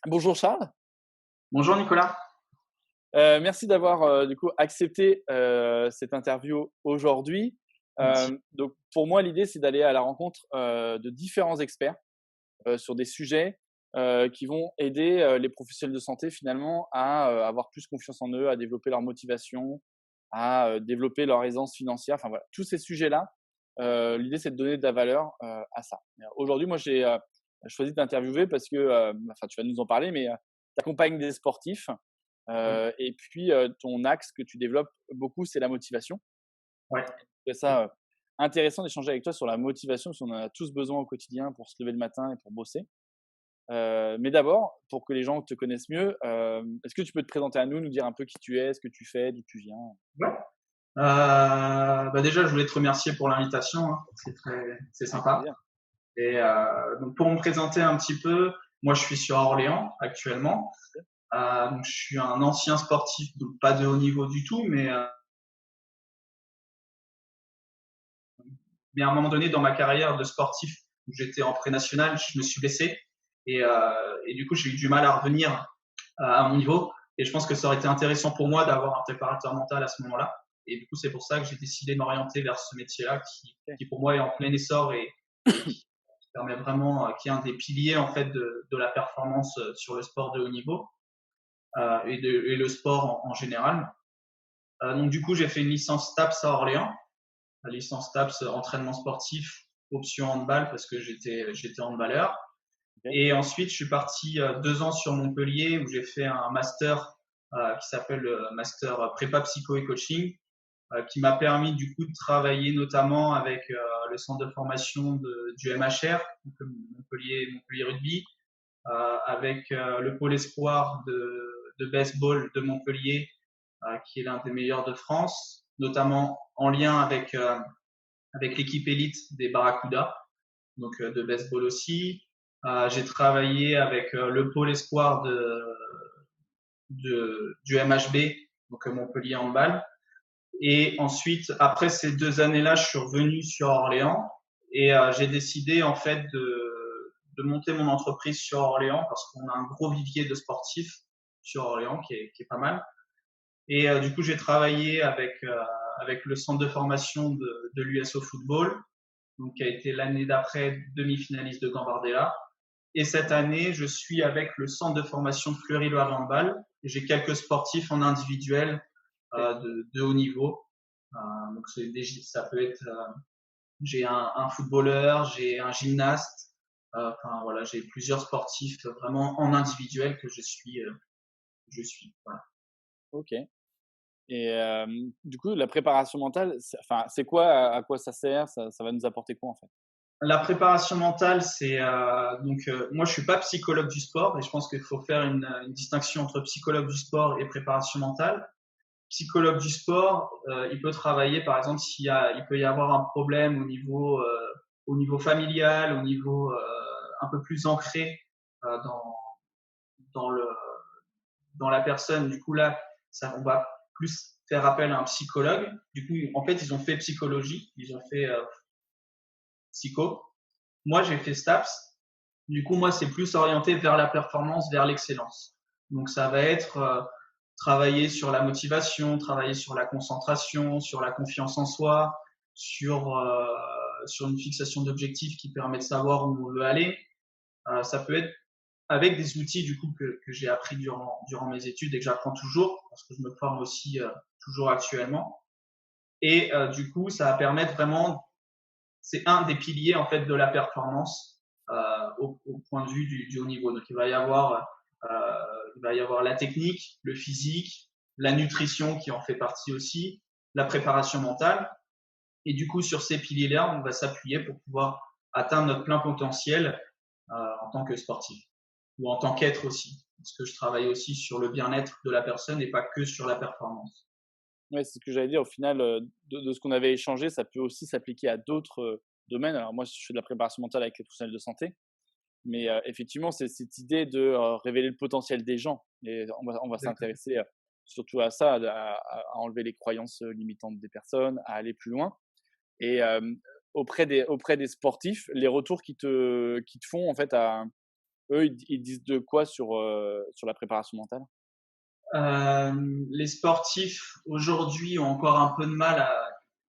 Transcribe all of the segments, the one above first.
Bonjour Charles. Bonjour Nicolas. Merci d'avoir, du coup accepté, cette interview aujourd'hui. Merci. Donc pour moi, l'idée, c'est d'aller à la rencontre, de différents experts, sur des sujets, qui vont aider, les professionnels de santé finalement à, avoir plus confiance en eux, à développer leur motivation, à, développer leur aisance financière. Enfin voilà, tous ces sujets-là, l'idée, c'est de donner de la valeur, à ça. Aujourd'hui, moi, j'ai, choisi de t'interviewer parce que, enfin, tu vas nous en parler, mais, tu accompagnes des sportifs. Oui, Et puis, ton axe que tu développes beaucoup, c'est la motivation. ouais. Je trouvais ça, intéressant d'échanger avec toi sur la motivation, parce qu'on en a tous besoin au quotidien pour se lever le matin et pour bosser. Mais d'abord, pour que les gens te connaissent mieux, est-ce que tu peux te présenter à nous, nous dire un peu qui tu es, ce que tu fais, d'où tu viens? Ouais. Déjà, je voulais te remercier pour l'invitation, hein. C'est Avec sympa. plaisir. Et donc pour me présenter un petit peu, moi je suis sur Orléans actuellement. Donc je suis un ancien sportif, donc pas de haut niveau du tout, mais à un moment donné dans ma carrière de sportif, où j'étais en pré-national, je me suis blessé et du coup j'ai eu du mal à revenir à mon niveau. Et je pense que ça aurait été intéressant pour moi d'avoir un préparateur mental à ce moment-là. Et du coup, c'est pour ça que j'ai décidé de m'orienter vers ce métier-là OK. qui pour moi est en plein essor et qui permet vraiment, qui est un des piliers en fait de la performance sur le sport de haut niveau et le sport en général. Donc du coup, j'ai fait une licence TAPS à Orléans, la licence TAPS entraînement sportif, option handball parce que j'étais handballeur. OK. Et ensuite, je suis parti 2 ans sur Montpellier où j'ai fait un master qui s'appelle le master prépa psycho et coaching, qui m'a permis du coup de travailler notamment avec le centre de formation du MHR, donc Montpellier Rugby, avec le pôle espoir de baseball de Montpellier, qui est l'un des meilleurs de France, notamment en lien avec l'équipe élite des Barracuda, donc de baseball aussi. J'ai travaillé avec le pôle espoir du MHB, donc Montpellier Handball. Et ensuite, après ces 2 années-là, je suis revenu sur Orléans et j'ai décidé en fait de monter mon entreprise sur Orléans parce qu'on a un gros vivier de sportifs sur Orléans qui est pas mal. Et du coup, j'ai travaillé avec le centre de formation de l'USO Football, donc qui a été l'année d'après demi-finaliste de Gambardella. Et cette année, je suis avec le centre de formation Fleury-Loire Handball. J'ai quelques sportifs en individuel OK. de haut niveau. Donc ça peut être, j'ai un footballeur, j'ai un gymnaste. Enfin voilà, j'ai plusieurs sportifs vraiment en individuel que je suis. Voilà. OK. Et du coup, la préparation mentale, c'est quoi, à quoi ça sert? Ça va nous apporter quoi, en fait? La préparation mentale, c'est moi je suis pas psychologue du sport et je pense qu'il faut faire une distinction entre psychologue du sport et préparation mentale. Psychologue du sport, il peut travailler par exemple il peut y avoir un problème au niveau familial, au niveau un peu plus ancré euh, dans, dans le dans la personne. Du coup là, on va plus faire appel à un psychologue. Du coup, en fait, ils ont fait psychologie, ils ont fait psycho. Moi, j'ai fait STAPS. Du coup, moi, c'est plus orienté vers la performance, vers l'excellence. Donc, ça va être travailler sur la motivation, travailler sur la concentration, sur la confiance en soi, sur une fixation d'objectifs qui permet de savoir où on veut aller. Ça peut être avec des outils du coup que j'ai appris durant mes études et que j'apprends toujours parce que je me forme aussi toujours actuellement. Et du coup, ça va permettre vraiment, c'est un des piliers en fait de la performance au point de vue du haut niveau. Donc il va y avoir la technique, le physique, la nutrition qui en fait partie aussi, la préparation mentale. Et du coup, sur ces piliers-là, on va s'appuyer pour pouvoir atteindre notre plein potentiel en tant que sportif ou en tant qu'être aussi. Parce que je travaille aussi sur le bien-être de la personne et pas que sur la performance. Ouais, c'est ce que j'allais dire. Au final, de ce qu'on avait échangé, ça peut aussi s'appliquer à d'autres, domaines. Alors moi, je fais de la préparation mentale avec les professionnels de santé, mais effectivement, c'est cette idée de, révéler le potentiel des gens et on va Exactement. s'intéresser, surtout à ça, à enlever les croyances, limitantes des personnes, à aller plus loin et auprès des sportifs, les retours qui te font en fait eux, ils disent de quoi sur la préparation mentale? Les sportifs aujourd'hui ont encore un peu de mal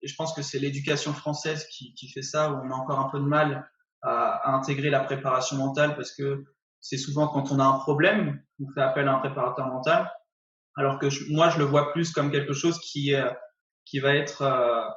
et je pense que c'est l'éducation française qui fait ça, où on a encore un peu de mal à intégrer la préparation mentale parce que c'est souvent quand on a un problème qu'on fait appel à un préparateur mental, alors que moi je le vois plus comme quelque chose qui va être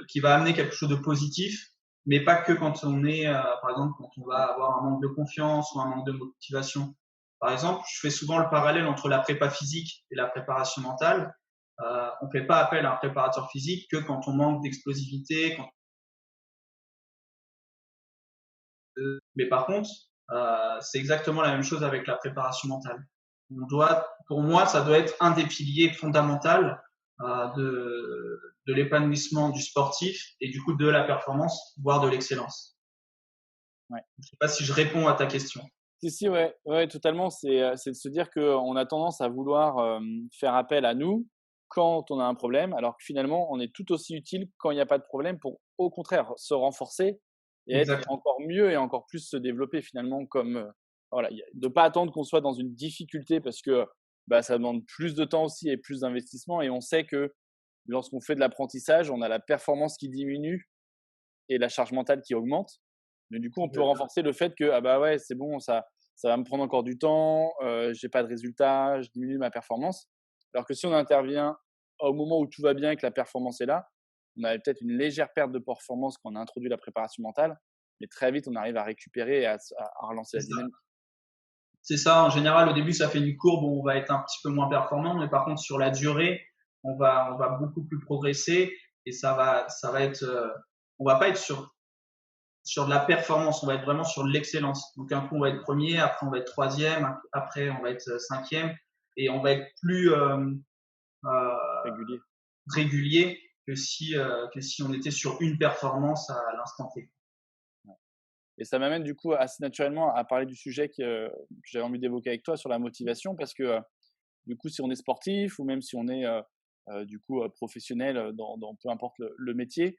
qui va amener quelque chose de positif, mais pas que quand on est, par exemple, quand on va avoir un manque de confiance ou un manque de motivation. Par exemple, je fais souvent le parallèle entre la prépa physique et la préparation mentale. On ne fait pas appel à un préparateur physique que quand on manque d'explosivité. Mais par contre, c'est exactement la même chose avec la préparation mentale. Pour moi, ça doit être un des piliers fondamentaux de l'épanouissement du sportif et du coup de la performance, voire de l'excellence. Ouais. Je ne sais pas si je réponds à ta question. Si, ouais, ouais, totalement. C'est de se dire qu'on a tendance à vouloir faire appel à nous quand on a un problème, alors que finalement, on est tout aussi utile quand il n'y a pas de problème pour, au contraire, se renforcer et être Exactement. encore mieux et encore plus se développer finalement comme voilà, de pas attendre qu'on soit dans une difficulté parce que bah, ça demande plus de temps aussi et plus d'investissement et on sait que lorsqu'on fait de l'apprentissage, on a la performance qui diminue et la charge mentale qui augmente. Mais du coup, on peut renforcer le fait que ah bah ouais, c'est bon, ça va me prendre encore du temps, j'ai pas de résultat, je diminue ma performance. Alors que si on intervient au moment où tout va bien et que la performance est là, on avait peut-être une légère perte de performance quand on a introduit la préparation mentale, mais très vite on arrive à récupérer et à relancer C'est la ça. dynamique. C'est ça. En général, au début, ça fait une courbe où on va être un petit peu moins performant, mais par contre, sur la durée, on va beaucoup plus progresser et ça va être, on va pas être sur de la performance, on va être vraiment sur de l'excellence. Donc un coup on va être premier, après on va être troisième, après on va être cinquième, et on va être plus Régulier. régulier que si on était sur une performance à l'instant T. Et ça m'amène du coup assez naturellement à parler du sujet que j'avais envie d'évoquer avec toi sur la motivation parce que du coup, si on est sportif ou même si on est du coup professionnel dans peu importe le métier,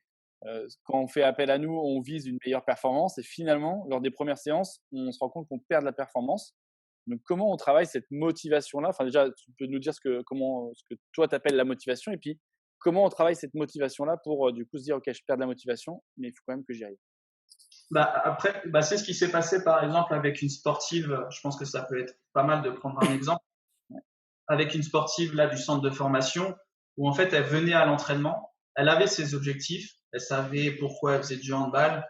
quand on fait appel à nous, on vise une meilleure performance et finalement, lors des premières séances, on se rend compte qu'on perd de la performance. Donc, comment on travaille cette motivation-là? Enfin, déjà, tu peux nous dire ce que toi t'appelles la motivation et puis comment on travaille cette motivation-là pour du coup se dire, OK, je perds de la motivation, mais il faut quand même que j'y aille. Après, c'est ce qui s'est passé par exemple avec une sportive. Je pense que ça peut être pas mal de prendre un exemple avec une sportive là du centre de formation où en fait elle venait à l'entraînement, elle avait ses objectifs, elle savait pourquoi elle faisait du handball,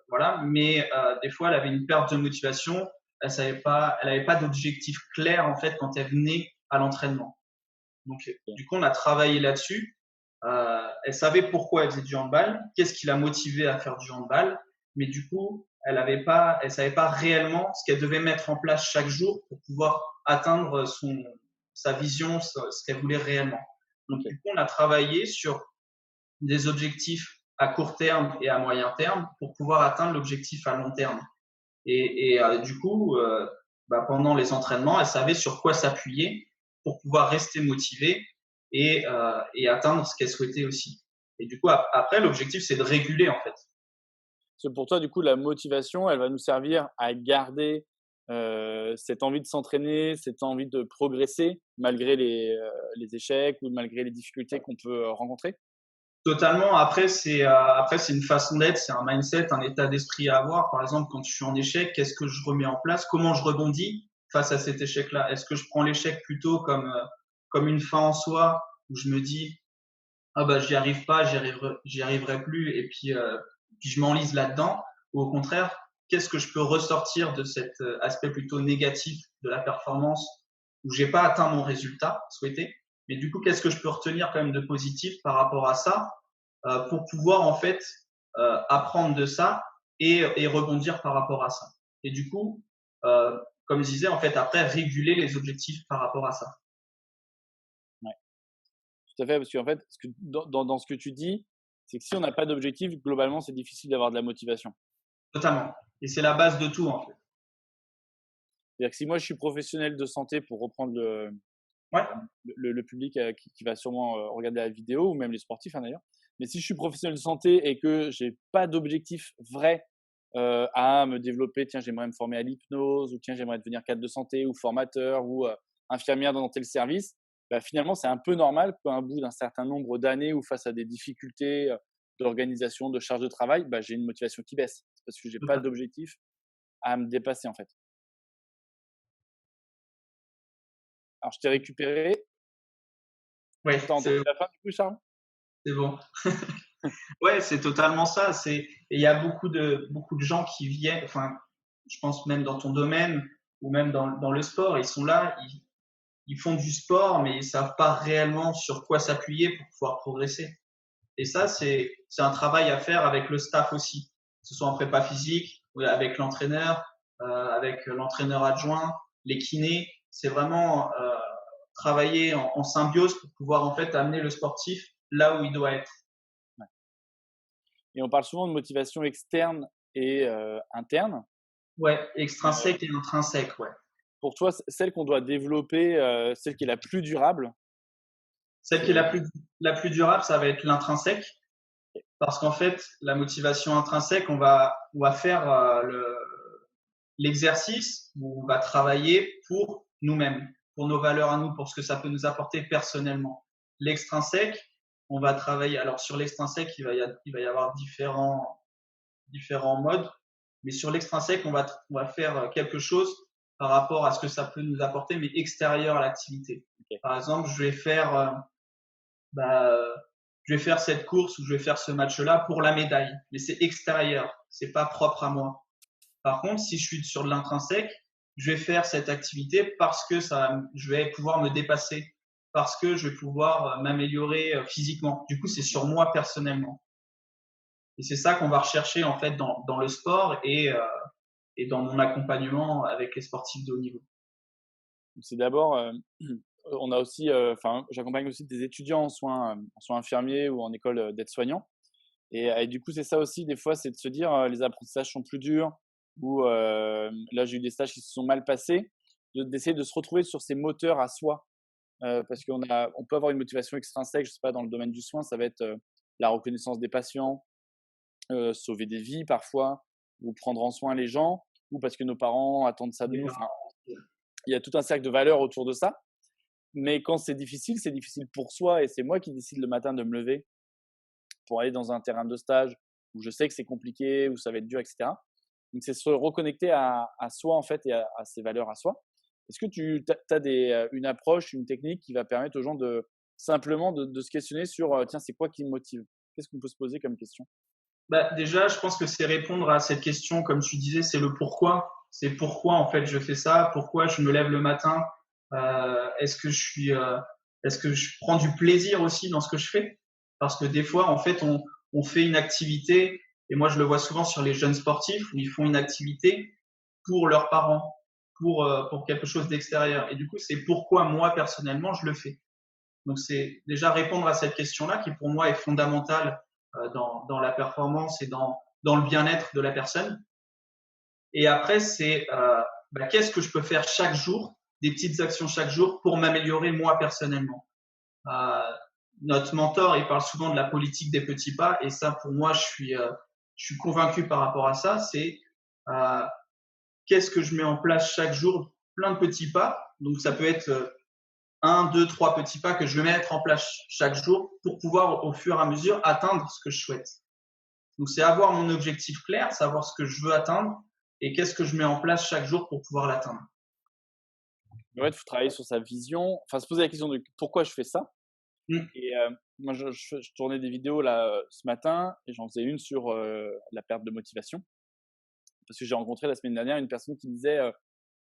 voilà, mais des fois elle avait une perte de motivation, elle avait pas d'objectif clair en fait quand elle venait à l'entraînement. Donc du coup on a travaillé là-dessus. Elle savait pourquoi elle faisait du handball, qu'est-ce qui l'a motivée à faire du handball, mais du coup elle savait pas réellement ce qu'elle devait mettre en place chaque jour pour pouvoir atteindre sa vision, ce qu'elle voulait réellement. Donc OK. du coup on a travaillé sur des objectifs à court terme et à moyen terme pour pouvoir atteindre l'objectif à long terme. Du coup, pendant les entraînements, elle savait sur quoi s'appuyer pour pouvoir rester motivée et atteindre ce qu'elle souhaitait aussi. Et du coup, après, l'objectif, c'est de réguler en fait. Parce que pour toi, du coup, la motivation, elle va nous servir à garder cette envie de s'entraîner, cette envie de progresser malgré les échecs ou malgré les difficultés qu'on peut rencontrer. Totalement. Après, c'est une façon d'être, c'est un mindset, un état d'esprit à avoir. Par exemple, quand je suis en échec, qu'est-ce que je remets en place? Comment je rebondis face à cet échec-là? Est-ce que je prends l'échec plutôt comme une fin en soi où je me dis ah bah j'y arrive pas, j'y arriverai plus et puis je m'enlise là-dedans, ou au contraire, qu'est-ce que je peux ressortir de cet aspect plutôt négatif de la performance où j'ai pas atteint mon résultat souhaité, mais du coup qu'est-ce que je peux retenir quand même de positif par rapport à ça pour pouvoir en fait apprendre de ça et rebondir par rapport à ça. Et du coup, comme je disais, en fait après réguler les objectifs par rapport à ça. Ouais, tout à fait, parce qu'en fait, dans ce que tu dis, c'est que si on n'a pas d'objectif, globalement, c'est difficile d'avoir de la motivation. Totalement. Et c'est la base de tout en fait. C'est-à-dire que si moi je suis professionnel de santé pour reprendre Ouais. le public qui va sûrement regarder la vidéo ou même les sportifs hein, d'ailleurs, mais si je suis professionnel de santé et que j'ai pas d'objectif vrai à me développer, tiens, j'aimerais me former à l'hypnose, ou tiens, j'aimerais devenir cadre de santé, ou formateur, ou infirmière dans tel service, bah, finalement, c'est un peu normal qu'à un bout d'un certain nombre d'années ou face à des difficultés d'organisation, de charge de travail, bah, j'ai une motivation qui baisse parce que j'ai pas d'objectif à me dépasser en fait. Alors, je t'ai récupéré. Ouais, T'as entendu la fin du coup, Charles? c'est bon. Ouais, c'est totalement ça. Et il y a beaucoup de gens qui viennent, enfin, je pense même dans ton domaine ou même dans le sport, ils sont là, ils font du sport, mais ils savent pas réellement sur quoi s'appuyer pour pouvoir progresser. Et ça, c'est un travail à faire avec le staff aussi, que ce soit en prépa physique, ou avec l'entraîneur, avec l'entraîneur adjoint, les kinés. C'est vraiment travailler en symbiose pour pouvoir en fait amener le sportif là où il doit être. Ouais. Et on parle souvent de motivation externe et interne. Ouais, extrinsèque et intrinsèque, ouais. Pour toi, celle qu'on doit développer, celle qui est la plus durable, Celle qui est c'est la plus durable, ça va être l'intrinsèque, parce qu'en fait, la motivation intrinsèque, on va faire l'exercice où on va travailler pour nous-mêmes, pour nos valeurs à nous, pour ce que ça peut nous apporter personnellement. L'extrinsèque, on va travailler. Alors sur l'extrinsèque, il va y avoir différents modes, mais sur l'extrinsèque, on va faire quelque chose par rapport à ce que ça peut nous apporter, mais extérieur à l'activité. OK. Par exemple, bah, je vais faire cette course ou je vais faire ce match-là pour la médaille, mais c'est extérieur, c'est pas propre à moi. Par contre, si je suis sur de l'intrinsèque, je vais faire cette activité parce que je vais pouvoir me dépasser, parce que je vais pouvoir m'améliorer physiquement. Du coup, c'est sur moi personnellement. Et c'est ça qu'on va rechercher en fait dans le sport et dans mon accompagnement avec les sportifs de haut niveau. C'est d'abord, on a aussi, enfin, j'accompagne aussi des étudiants en soins infirmiers ou en école d'aide-soignant. Et du coup, c'est ça aussi, des fois, c'est de se dire les apprentissages sont plus durs ou là, j'ai eu des stages qui se sont mal passés, d'essayer de se retrouver sur ces moteurs à soi. Parce on peut avoir une motivation extrinsèque, je sais pas, dans le domaine du soin, ça va être la reconnaissance des patients, sauver des vies parfois, ou prendre en soin les gens, ou parce que nos parents attendent ça de nous. Enfin, il y a tout un cercle de valeurs autour de ça. Mais quand c'est difficile pour soi et c'est moi qui décide le matin de me lever pour aller dans un terrain de stage où je sais que c'est compliqué, où ça va être dur, etc. Donc, c'est se reconnecter à soi, en fait, et à ses valeurs à soi. Est-ce que tu as une approche, une technique qui va permettre aux gens de simplement de se questionner sur, tiens, c'est quoi qui me motive? Qu'est-ce qu'on peut se poser comme question? Bah, déjà, je pense que c'est répondre à cette question, comme tu disais, c'est le pourquoi. C'est pourquoi en fait je fais ça, pourquoi je me lève le matin. Est-ce que je prends du plaisir aussi dans ce que je fais? Parce que des fois, en fait, on fait une activité, et moi je le vois souvent sur les jeunes sportifs où ils font une activité pour leurs parents, pour quelque chose d'extérieur. Et du coup, c'est pourquoi moi personnellement je le fais. Donc c'est déjà répondre à cette question-là qui pour moi est fondamentale dans la performance et dans le bien-être de la personne. Et après, c'est qu'est-ce que je peux faire chaque jour, des petites actions chaque jour pour m'améliorer moi personnellement. Euh, Notre mentor, il parle souvent de la politique des petits pas et ça, pour moi, je suis convaincu par rapport à ça. C'est euh, qu'est-ce que je mets en place chaque jour, plein de petits pas. Donc ça peut être un, deux, trois petits pas que je vais mettre en place chaque jour pour pouvoir au fur et à mesure atteindre ce que je souhaite. Donc c'est avoir mon objectif clair, savoir ce que je veux atteindre et qu'est-ce que je mets en place chaque jour pour pouvoir l'atteindre. En fait, il faut travailler sur sa vision, enfin se poser la question de pourquoi je fais ça. Mmh. Et moi, je tournais des vidéos là ce matin et j'en faisais une sur la perte de motivation. Parce que j'ai rencontré la semaine dernière une personne qui disait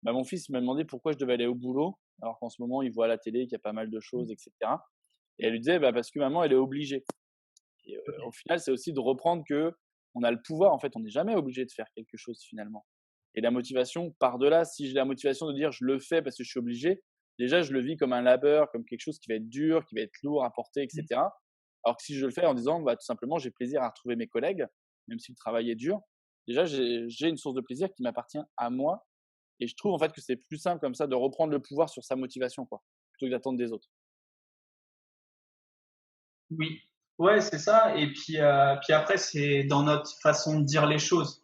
bah, mon fils m'a demandé pourquoi je devais aller au boulot, alors qu'en ce moment, il voit à la télé qu'il y a pas mal de choses, etc. Et elle lui disait bah, parce que maman, elle est obligée. Et au final, c'est aussi de reprendre que on a le pouvoir. En fait, on n'est jamais obligé de faire quelque chose finalement. Et la motivation, par-delà, si j'ai la motivation de dire je le fais parce que je suis obligé, déjà, je le vis comme un labeur, comme quelque chose qui va être dur, qui va être lourd à porter, etc. Alors que si je le fais en disant bah, tout simplement, j'ai plaisir à retrouver mes collègues, même si le travail est dur, déjà, j'ai une source de plaisir qui m'appartient à moi. Et je trouve en fait que c'est plus simple comme ça de reprendre le pouvoir sur sa motivation, quoi, plutôt que d'attendre des autres. Oui, ouais, c'est ça. Et puis après, c'est dans notre façon de dire les choses.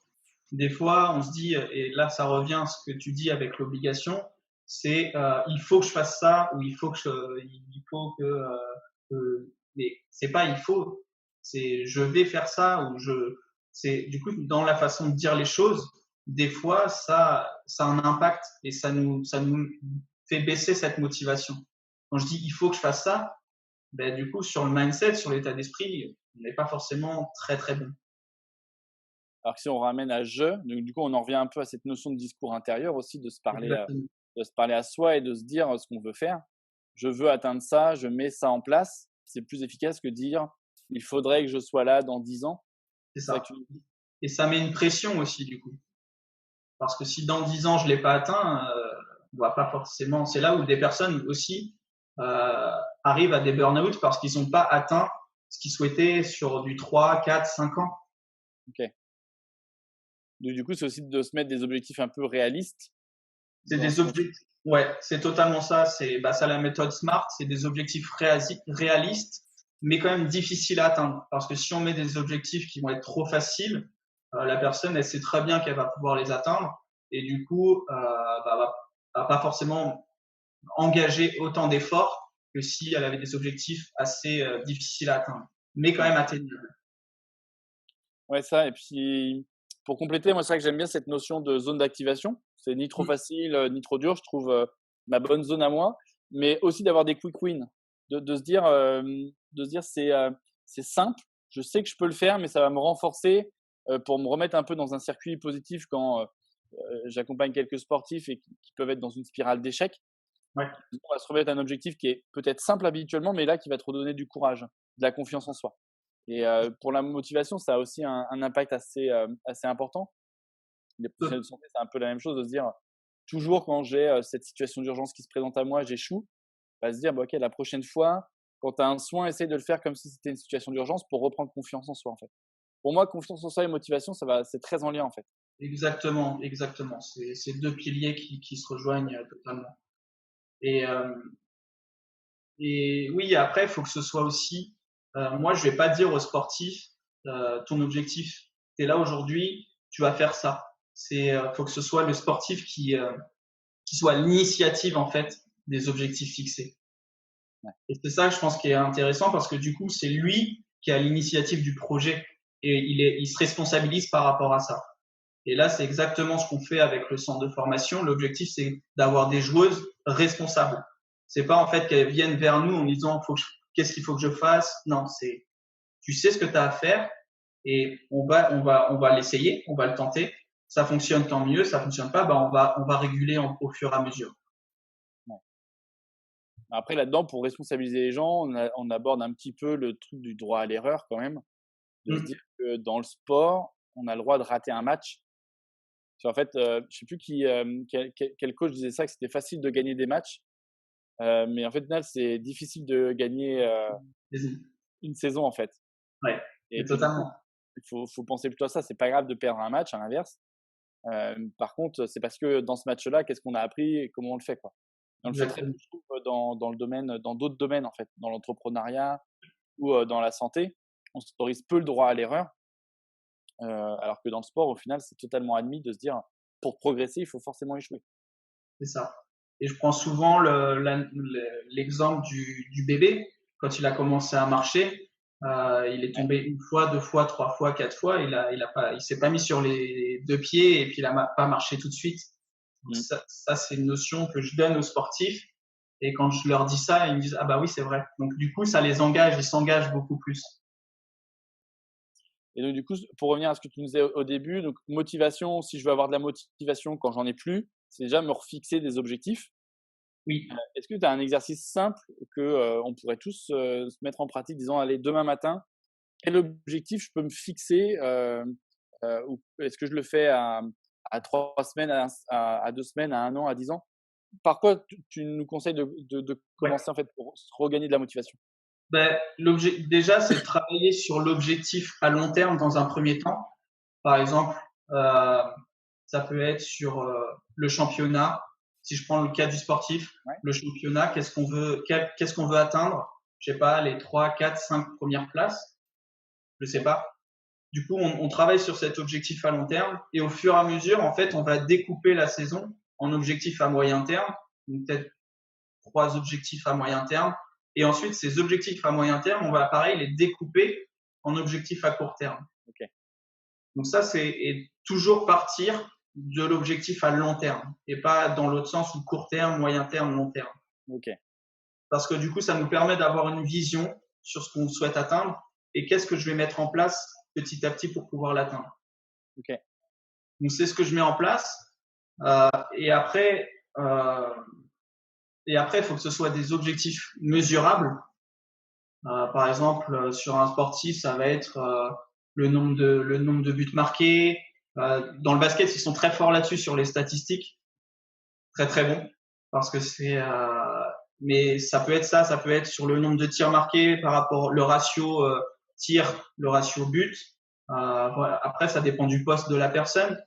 des fois, on se dit, et là, ça revient à ce que tu dis avec l'obligation, c'est il faut que je fasse ça ou il faut mais c'est pas il faut, c'est je vais faire ça ou c'est du coup dans la façon de dire les choses, des fois ça a un impact et ça nous fait baisser cette motivation. Quand je dis il faut que je fasse ça, ben du coup sur le mindset, sur l'état d'esprit, on n'est pas forcément très très bon. Alors que si on ramène à je, donc du coup, on en revient un peu à cette notion de discours intérieur aussi, Exactement. de se parler à soi et de se dire ce qu'on veut faire. Je veux atteindre ça, je mets ça en place. C'est plus efficace que dire il faudrait que je sois là dans 10 ans. C'est C'est ça ça. que Et ça met une pression aussi du coup. Parce que si dans 10 ans je l'ai pas atteint, on va pas forcément. C'est là où des personnes aussi arrivent à des burn-out parce qu'ils n'ont pas atteint ce qu'ils souhaitaient sur du 3, 4, 5 ans. OK. Donc, du coup, c'est aussi de se mettre des objectifs un peu réalistes C'est dans des ce qu'on fait. objectifs. Ouais, c'est totalement ça. C'est ça la méthode SMART. C'est des objectifs réalistes, mais quand même difficiles à atteindre. Parce que si on met des objectifs qui vont être trop faciles, la personne, elle sait très bien qu'elle va pouvoir les atteindre et du coup, va pas forcément engager autant d'efforts que si elle avait des objectifs assez difficiles à atteindre, mais quand même atteignables. Ouais, ça. Et puis, pour compléter, moi, c'est vrai que j'aime bien cette notion de zone d'activation. C'est ni trop Mmh. facile, ni trop dur. Je trouve ma bonne zone à moi, mais aussi d'avoir des quick wins, de se dire c'est simple. Je sais que je peux le faire, mais ça va me renforcer pour me remettre un peu dans un circuit positif quand j'accompagne quelques sportifs et qui peuvent être dans une spirale d'échec. Ouais, On va se remettre un objectif qui est peut-être simple habituellement, mais là qui va te redonner du courage, de la confiance en soi. Et pour la motivation, ça a aussi un impact assez important. Les professionnels de santé, c'est un peu la même chose, de se dire toujours quand j'ai cette situation d'urgence qui se présente à moi, j'échoue, bah, se dire bah, ok, la prochaine fois, quand tu as un soin, essaye de le faire comme si c'était une situation d'urgence pour reprendre confiance en soi en fait. Pour moi, confiance en soi et motivation, c'est très en lien en fait. exactement, exactement. C'est deux piliers qui se rejoignent totalement. Et, euh, et oui, après, il faut que ce soit aussi. Moi, je vais pas dire aux sportifs, ton objectif, tu es là aujourd'hui, tu vas faire ça. Faut que ce soit le sportif qui soit l'initiative en fait des objectifs fixés. Ouais. Et c'est ça, je pense, qui est intéressant parce que du coup, c'est lui qui a l'initiative du projet et il se responsabilise par rapport à ça. Et là, c'est exactement ce qu'on fait avec le centre de formation. L'objectif, c'est d'avoir des joueuses responsables. C'est pas en fait qu'elles viennent vers nous en disant qu'est-ce qu'il faut que je fasse. Non, c'est tu sais ce que tu as à faire et on va l'essayer, on va le tenter. Ça fonctionne, tant mieux. Ça fonctionne pas, bah on va réguler au fur et à mesure. Ouais. Après, là-dedans, pour responsabiliser les gens, on aborde un petit peu le truc du droit à l'erreur quand même, de se Mmh. dire que dans le sport, on a le droit de rater un match. En fait, je sais plus quel coach disait ça, que c'était facile de gagner des matchs, mais en fait, au final, c'est difficile de gagner une saison en fait. Ouais, Et mais donc du coup, totalement. il faut penser plutôt à ça. C'est pas grave de perdre un match, à l'inverse. Par contre, c'est parce que dans ce match-là, qu'est-ce qu'on a appris et comment on le fait, quoi. Et on le fait très peu, Exactement. je trouve, dans le domaine, dans d'autres domaines en fait, dans l'entrepreneuriat ou dans la santé. On s'autorise peu le droit à l'erreur, alors que dans le sport, au final, c'est totalement admis de se dire pour progresser, il faut forcément échouer. C'est ça. Et je prends souvent l'exemple du bébé. Quand il a commencé à marcher, il est Ouais. tombé une fois, deux fois, trois fois, quatre fois. Il s'est pas mis sur les deux pieds et puis il a pas marché tout de suite. Donc Mmh. ça c'est une notion que je donne aux sportifs. Et quand je leur dis ça, ils me disent ah bah oui c'est vrai. Donc du coup ça les engage, ils s'engagent beaucoup plus. Et donc du coup, pour revenir à ce que tu nous disais au début, donc motivation, si je veux avoir de la motivation quand j'en ai plus, c'est déjà me refixer des objectifs. Oui. Est-ce que tu as un exercice simple que, on pourrait tous, se mettre en pratique, disant: «Allez, demain matin, quel objectif je peux me fixer?» Ou est-ce que je le fais à 3 semaines, à 2 semaines, à 1 an, à 10 ans? Par quoi tu nous conseilles de Ouais. commencer, en fait, pour regagner de la motivation? Ben, déjà, c'est de travailler sur l'objectif à long terme dans un premier temps. Par exemple, euh, ça peut être sur le championnat. Si je prends le cas du sportif, Ouais. le championnat, qu'est-ce qu'on veut atteindre? Je sais pas, les 3, 4, 5 premières places. Je sais pas. Du coup, on travaille sur cet objectif à long terme et au fur et à mesure, en fait, on va découper la saison en objectifs à moyen terme, donc peut-être 3 objectifs à moyen terme. Et ensuite, ces objectifs à moyen terme, on va pareil les découper en objectifs à court terme. Ok. Donc ça, c'est toujours partir de l'objectif à long terme et pas dans l'autre sens où court terme, moyen terme, long terme. Ok. Parce que du coup, ça nous permet d'avoir une vision sur ce qu'on souhaite atteindre et qu'est-ce que je vais mettre en place petit à petit pour pouvoir l'atteindre. Ok. Donc c'est ce que je mets en place. Et après, il faut que ce soit des objectifs mesurables. Par exemple, sur un sportif, ça va être le nombre de buts marqués. Dans le basket, ils sont très forts là-dessus sur les statistiques, très très bons, parce que mais ça peut être ça peut être sur le nombre de tirs marqués par rapport le ratio tir, le ratio but. Voilà. Après, ça dépend du poste de la personne.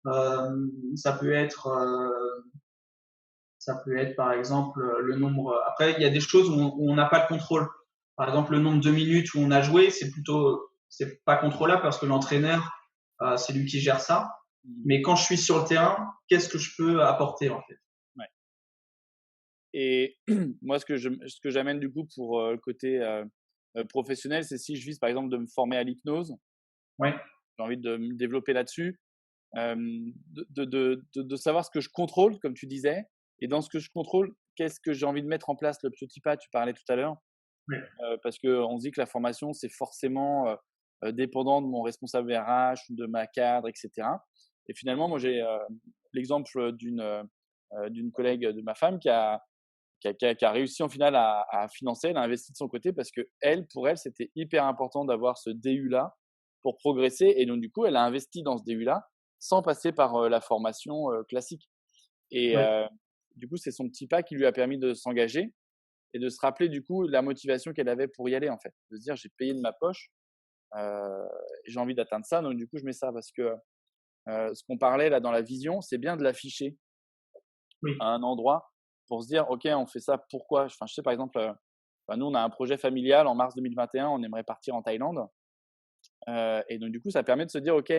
Ça peut être par exemple le nombre. Après, il y a des choses où on n'a pas de contrôle. Par exemple, le nombre de minutes où on a joué, c'est pas contrôlable parce que l'entraîneur, c'est lui qui gère ça. Mais quand je suis sur le terrain, qu'est-ce que je peux apporter en fait? Ouais. Et moi, ce que j'amène du coup pour le côté professionnel, c'est si je vise par exemple de me former à l'hypnose, Ouais. j'ai envie de me développer là-dessus, de savoir ce que je contrôle, comme tu disais, et dans ce que je contrôle, qu'est-ce que j'ai envie de mettre en place, le petit pas, tu parlais tout à l'heure, Ouais. parce qu'on se dit que la formation, c'est forcément dépendant de mon responsable RH, de ma cadre, etc. Et finalement, moi, j'ai l'exemple d'une collègue de ma femme qui a réussi en finale à financer, elle a investi de son côté parce que pour elle, c'était hyper important d'avoir ce DU-là pour progresser. Et donc, du coup, elle a investi dans ce DU-là sans passer par la formation classique. Et Ouais. du coup, c'est son petit pas qui lui a permis de s'engager et de se rappeler, du coup, la motivation qu'elle avait pour y aller, en fait. De se dire, j'ai payé de ma poche, j'ai envie d'atteindre ça. Donc, du coup, je mets ça parce que ce qu'on parlait là dans la vision, c'est bien de l'afficher Oui. à un endroit pour se dire, OK, on fait ça pourquoi? Enfin, je sais, par exemple, nous, on a un projet familial en mars 2021, on aimerait partir en Thaïlande. Et donc, du coup, ça permet de se dire, OK,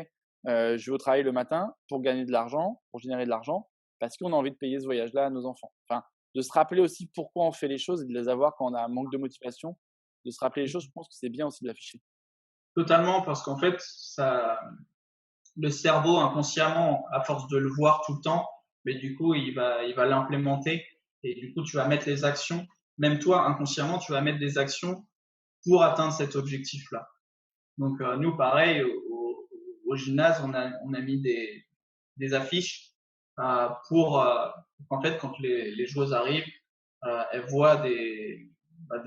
je vais au travail le matin pour gagner de l'argent, pour générer de l'argent, parce qu'on a envie de payer ce voyage-là à nos enfants. Enfin, de se rappeler aussi pourquoi on fait les choses et de les avoir quand on a un manque de motivation, de se rappeler les choses, je pense que c'est bien aussi de l'afficher. Totalement, parce qu'en fait, le cerveau inconsciemment, à force de le voir tout le temps, mais du coup, il va l'implémenter et du coup, tu vas mettre les actions. Même toi, inconsciemment, tu vas mettre des actions pour atteindre cet objectif-là. Donc nous, pareil, au gymnase, on a mis des affiches pour en fait, quand les joueuses arrivent, elles voient des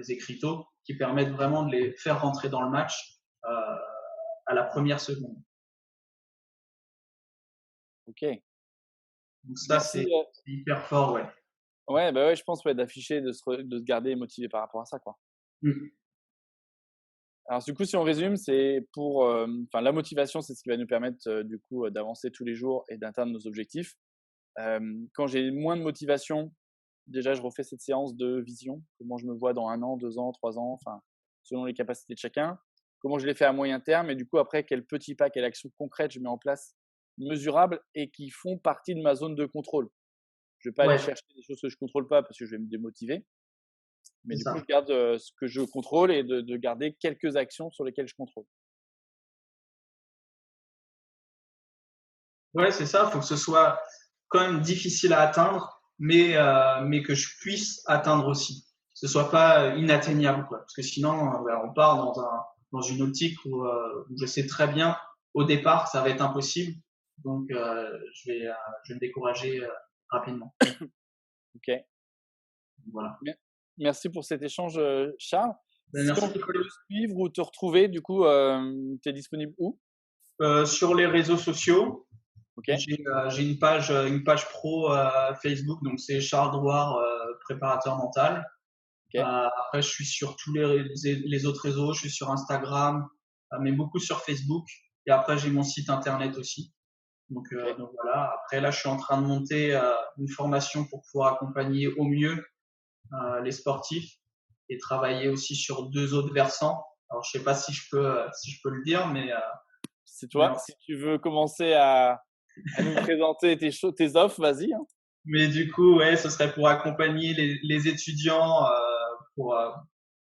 écriteaux qui permettent vraiment de les faire rentrer dans le match à la première seconde. OK. Donc ça, Merci. c'est hyper fort, ouais. Ouais, bah ouais, je pense, ouais, d'afficher, de se garder motivé par rapport à ça, quoi. Mmh. Alors, du coup, si on résume, c'est pour, enfin, la motivation, c'est ce qui va nous permettre, du coup, d'avancer tous les jours et d'atteindre nos objectifs. Quand j'ai moins de motivation, déjà, je refais cette séance de vision. Comment je me vois dans 1 an, 2 ans, 3 ans, enfin, selon les capacités de chacun. Comment je les fais à moyen terme et du coup, après, quels petits pas, quelles actions concrètes je mets en place, mesurables et qui font partie de ma zone de contrôle. Je vais pas aller Ouais, chercher des choses que je contrôle pas parce que je vais me démotiver. Mais c'est du coup, ça. je garde ce que je contrôle et de garder quelques actions sur lesquelles je contrôle. Ouais, c'est ça. Il faut que ce soit quand même difficile à atteindre, mais que je puisse atteindre aussi. Que ce soit pas inatteignable, quoi. Parce que sinon, on part dans une optique où je sais très bien au départ que ça va être impossible. Donc, je vais me décourager rapidement. OK. Voilà. Me Merci pour cet échange, Charles. Ben, Si on merci, veut Nicolas. te suivre ou te retrouver, du coup, tu es disponible où? Sur les réseaux sociaux, OK, j'ai une page pro Facebook, donc c'est Charles Drouard, préparateur mental. OK, Après, je suis sur tous les autres réseaux, je suis sur Instagram, mais beaucoup sur Facebook. Et après, j'ai mon site internet aussi. OK, Donc voilà. Après, là, je suis en train de monter une formation pour pouvoir accompagner au mieux les sportifs et travailler aussi sur 2 autres versants. Alors, je sais pas si je peux le dire, mais Si toi, si tu veux commencer à nous présenter tes offres, vas-y, hein. Mais du coup, ouais, ce serait pour accompagner les étudiants pour, euh,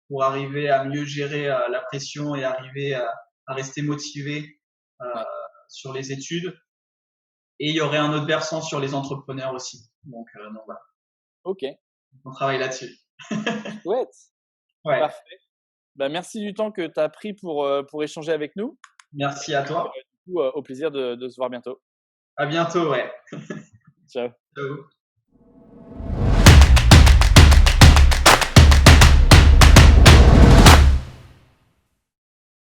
pour arriver à mieux gérer la pression et arriver à rester motivé euh, Ouais. sur les études. Et il y aurait un autre versant sur les entrepreneurs aussi. Donc voilà, Ok, on travaille là-dessus. chouette, Ouais, parfait. Bah, merci du temps que tu as pris pour échanger avec nous. merci à toi. Du coup, au plaisir de se voir bientôt. À bientôt, ouais. Ciao. Ciao.